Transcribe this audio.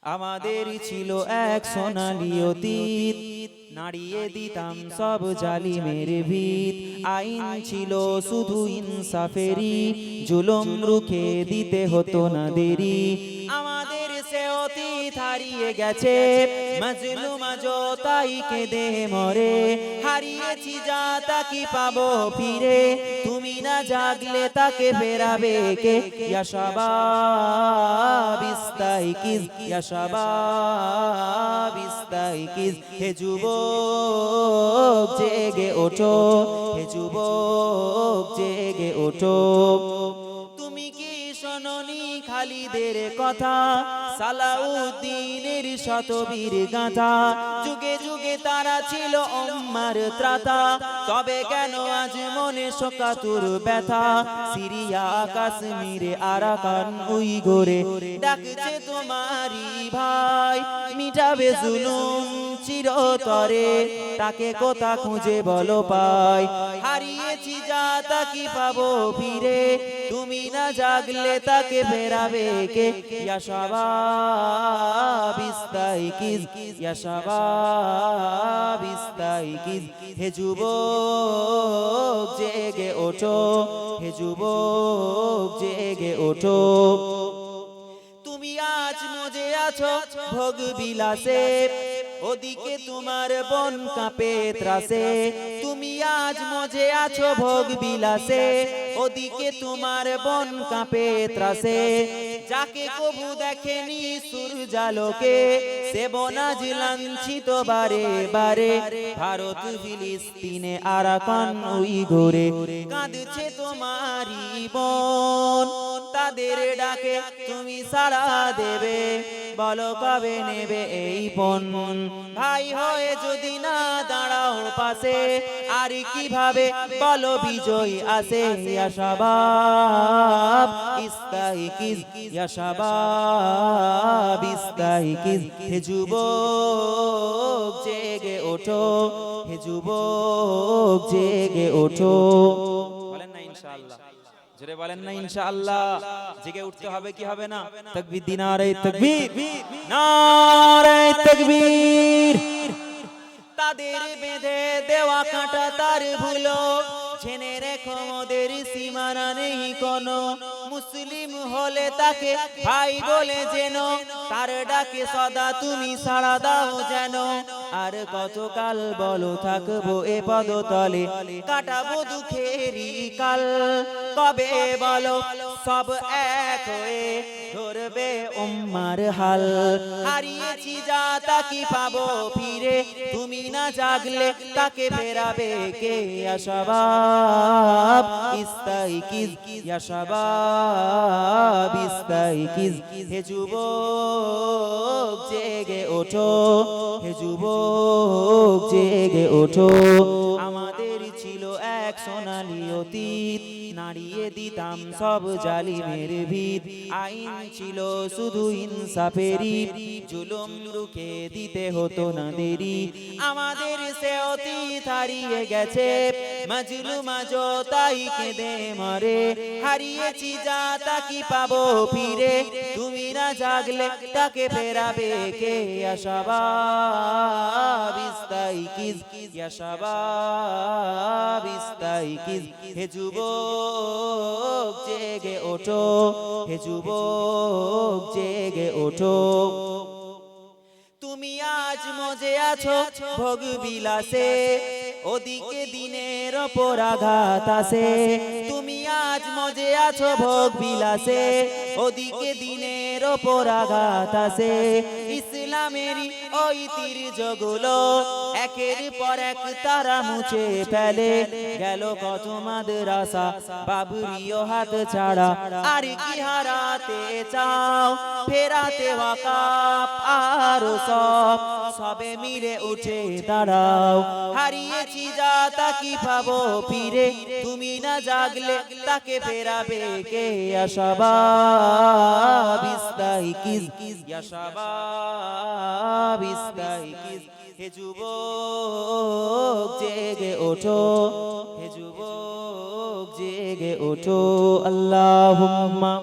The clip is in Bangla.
আমাদের ছিল এক সোনালী অতীত, নাড়িয়ে দিতাম সব জালিমের ভিত। আইন ছিল শুধু ইনসাফেরই, জুলুম রুখে দিতে হতো না দেরি। আমাদের সে অতীত হারিয়ে গেছে, মাজলুম আজও তাই কেঁদে মরে। হারিয়েছি যা তা কি পাবো ফিরে, তুমি না জাগলে তাকে ফেরাবে কে? ইয়া শাবাব ইস্তাইকিজ, ইয়া শাবাব ইস্তাইকিজ। হে যুবক জেগে ওঠো, হে যুবক জেগে ওঠো। তুমি কি শোনোনি খালিদের কথা, সালাউদ্দিনের শতবীর গাথা? যুগে যুগে তারা ছিল উম্মার ত্রাতা, তবে কেন আজ মনে শোকাতুর ব্যথা? সিরিয়া কাশ্মীরে আরাকান উইঘুরে ডাকছে তোমারই ভাই, মিটাবে জুলুম চিরতরে, তাকে কোথা খুঁজে বলো পাই? হারিয়েছি যা তা কি পাবো ফিরে, তুমি না জাগলে তাকে ফেরাবে কে? ইয়া শাবাব ইস্তাইকিজ, ইয়া শাবাব ইস্তাইকিজ। হে যুবক জেগে ওঠো, হে যুবক জেগে ওঠো। তুমি আজ মজে আছো ভোগ বিলাসে, ওদিকে তোমার বন কাঁপে ত্রাসে। তুমি আজ মজে আছো ভোগ বিলাসে, ওদিকে তোমার বন কাঁপে ত্রাসে। যাকে কবু দেখেনি সূর্যালোকে, সে বনাজ লাঞ্ছিত বারে বারে। ভারত ফিলিস্তিনে আরাকান উইঘুরে কাঁদছে তোমারই বোন, তাদের ডাকে তুমি সাড়া দেবে? বলো কবে নেবে এই পণ? ভাই হয়ে যদি না দাঁড়াও পাশে, আর কিভাবে বলো বিজয় আসে? ইয়া শাবাব ইস্তাইকিজ, ইয়া শাবাব ইস্তাইকিজ। হে যুবক জেগে ওঠো, হে যুবক জেগে ওঠো। বলেন না ইনশাআল্লাহ, জোরে বলেন না ইনশাআল্লাহ। জেগে উঠতে হবে কি হবে না? তাকবীর, নারে তাকবীর, নারে তাকবীর। তাদের বেঁধে দেওয়া কাঁটা তার ভুলো, জেনে রেখো মোদের সীমানা নেই কোনো। মুসলিম হলে তাকে ভাই বলে যেন, তার ডাকে সদা তুমি সাড়া দাও যেন। আর কতকাল বলো থাকবো এ পদতলে, কাটাবো দুঃখেরই কাল। কবে বলো সব এক হয়ে ধরবে উম্মার হাল? হারিয়েছি যা তা কি পাবো ফিরে, তুমি না জাগলে তাকে ফেরাবে কে? ইয়া শাবাব ইস্তাইকিজ, ইয়া শাবাব ইস্তাইকিজ। হে যুবক জেগে ওঠো, হে যুবক জেগে ওঠো। আমাদের ছিল এক সোনালী অতীত, নাড়িয়ে দিতাম সব জালিমের ভিত। আইন ছিল শুধু ইনসাফেরই, জুলুম রুখে দিতে হতো না দেরি। আমাদের সে অতীত হারিয়ে গেছে, মাজলুম আজও তাই কেঁদে মরে। হারিয়েছি যা তা কি পাবো ফিরে, তুমি না জাগলে তাকে ফেরাবে কে? ইয়া শাবাব ইস্তাইকিজ, ইয়া শাবাব ইস্তাইকিজ। হে যুবক জেগে ওঠো, হে যুবক জেগে ওঠো। তুমি আজ মজে আছো ভোগ বিলাসে, ওদিকে দিনের ওপর আঘাত আসে। তুমি আজ মজে আছো ভোগ বিলাসে, ওদিকে দিনের ওপর আঘাত আসে। ইসলামেরই ওই তীর্যগুলো একের পর এক তারা মুছে ফেলে। গেল কত মাদ্রাসা বাবরিও হাত ছাড়া, আর কি হারাতে চাও? ফেরাতে ওয়াকাফ আর সব, সবে মিলে উঠে দাঁড়াও। হারিয়েছি যা তা কি পাবো ফিরে, তুমি না জাগলে তাকে ফেরাবে কে? ইয়া শাবাব ইস্তাইকিজ, ইয়া শাবাব ইস্তাইকিজ। হে যুবক জেগে ওঠো, হে যুবক জেগে ওঠো। আল্লাহুম্মা